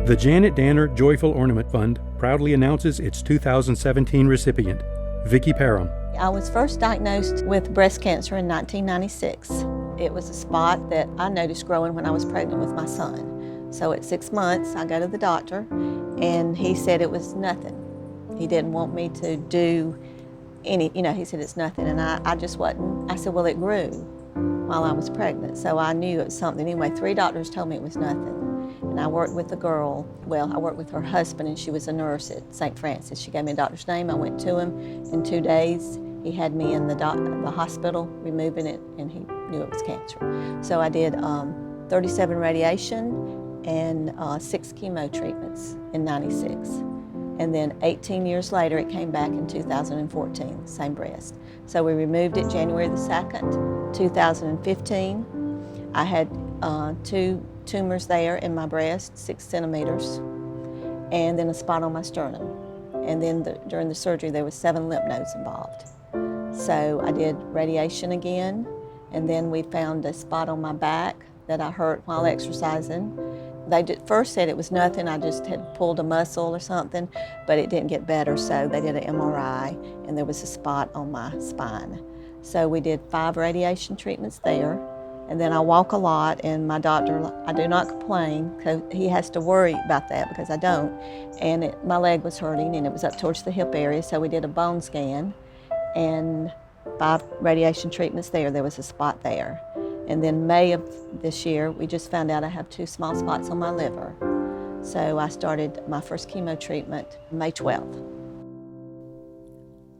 The Janet Danner Joyful Ornament Fund proudly announces its 2017 recipient, Vicki Parham. I was first diagnosed with breast cancer in 1996. It was a spot that I noticed growing when I was pregnant with my son. So at 6 months, I go to the doctor, and he said it was nothing. He didn't want me to do he said it's nothing, and I just wasn't. I said, well, it grew while I was pregnant, so I knew it was something. Anyway, 3 doctors told me it was nothing. And I worked with a girl, I worked with her husband, and she was a nurse at St. Francis. She gave me a doctor's name. I went to him. In 2 days, he had me in the hospital removing it, and he knew it was cancer. So I did 37 radiation and 6 chemo treatments in 96. And then 18 years later, it came back in 2014, same breast. So we removed it January the 2nd, 2015. I had 2 tumors there in my breast, 6 centimeters, and then a spot on my sternum. And then during the surgery, there was 7 lymph nodes involved. So I did radiation again, and then we found a spot on my back that I hurt while exercising. They first said it was nothing, I just had pulled a muscle or something, but it didn't get better, so they did an MRI, and there was a spot on my spine. So we did 5 radiation treatments there, and then I walk a lot, and my doctor, I do not complain, because he has to worry about that because I don't, and my leg was hurting, and it was up towards the hip area, so we did a bone scan, and 5 radiation treatments there. There was a spot there. And then May of this year, we just found out I have 2 small spots on my liver. So I started my first chemo treatment May 12th.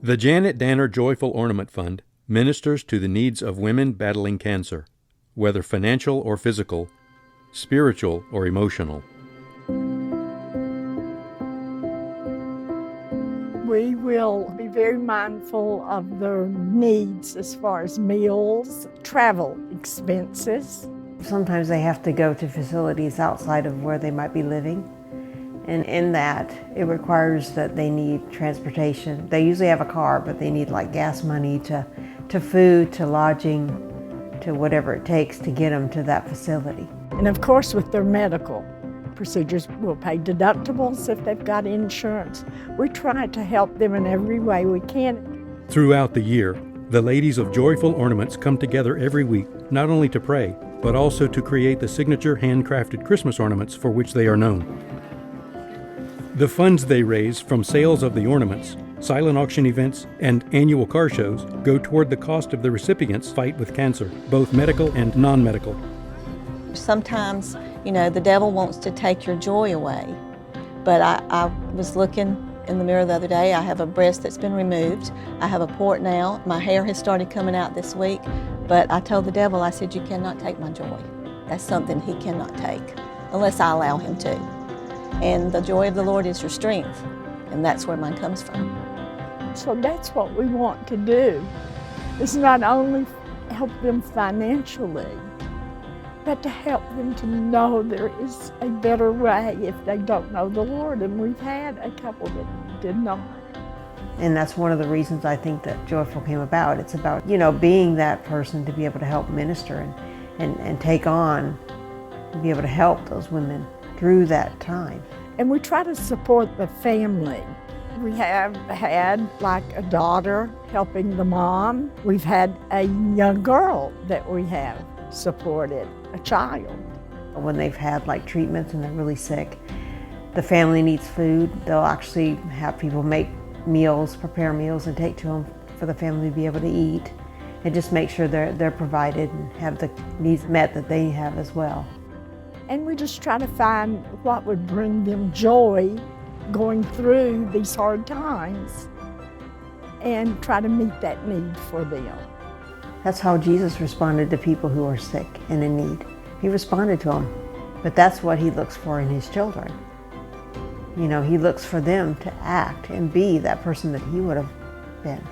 The Janet Danner Joyful Ornament Fund ministers to the needs of women battling cancer, whether financial or physical, spiritual or emotional. We will be very mindful of their needs as far as meals, travel expenses. Sometimes they have to go to facilities outside of where they might be living. And in that, it requires that they need transportation. They usually have a car, but they need like gas money to food, to lodging, to whatever it takes to get them to that facility. And of course, with their medical procedures, we'll pay deductibles if they've got insurance. We try to help them in every way we can. Throughout the year, the ladies of Joyful Ornaments come together every week, not only to pray, but also to create the signature handcrafted Christmas ornaments for which they are known. The funds they raise from sales of the ornaments, silent auction events, and annual car shows go toward the cost of the recipients' fight with cancer, both medical and non-medical. Sometimes, the devil wants to take your joy away. But I was looking in the mirror the other day. I have a breast that's been removed. I have a port now. My hair has started coming out this week. But I told the devil, I said, you cannot take my joy. That's something he cannot take unless I allow him to. And the joy of the Lord is your strength. And that's where mine comes from. So that's what we want to do. It's not only help them financially, but to help them to know there is a better way if they don't know the Lord. And we've had a couple that did not. And that's one of the reasons I think that Joyful came about. It's about, being that person to be able to help minister and take on, and be able to help those women through that time. And we try to support the family. We have had like a daughter helping the mom. We've had a young girl that we have supported, a child. When they've had like treatments and they're really sick, the family needs food. They'll actually have people make meals, prepare meals and take to them for the family to be able to eat and just make sure they're provided and have the needs met that they have as well. And we just try to find what would bring them joy going through these hard times and try to meet that need for them. That's how Jesus responded to people who are sick and in need. He responded to them, but that's what he looks for in his children. He looks for them to act and be that person that he would have been.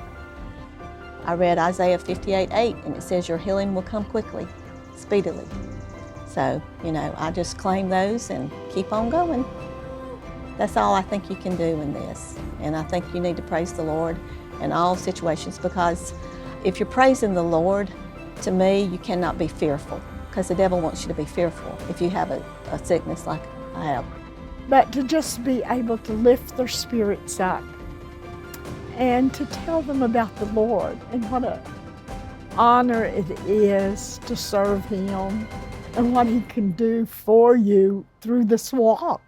I read Isaiah 58:8, and it says your healing will come quickly, speedily. So, I just claim those and keep on going. That's all I think you can do in this. And I think you need to praise the Lord in all situations, because if you're praising the Lord, to me, you cannot be fearful, because the devil wants you to be fearful if you have a sickness like I have. but to just be able to lift their spirits up and to tell them about the Lord and what an honor it is to serve Him and what He can do for you through this walk.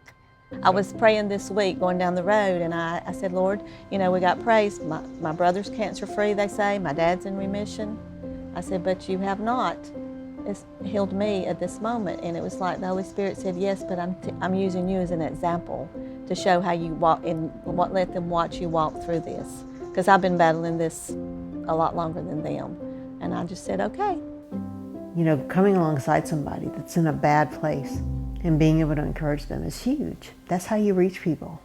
I was praying this week going down the road, and I said, Lord, you know, we got praise. My brother's cancer-free, they say. My dad's in remission. I said, but you have not healed me at this moment. And it was like the Holy Spirit said, yes, but I'm using you as an example to show how you walk and let them watch you walk through this. Because I've been battling this a lot longer than them. And I just said, okay. You know, coming alongside somebody that's in a bad place and being able to encourage them is huge. That's how you reach people.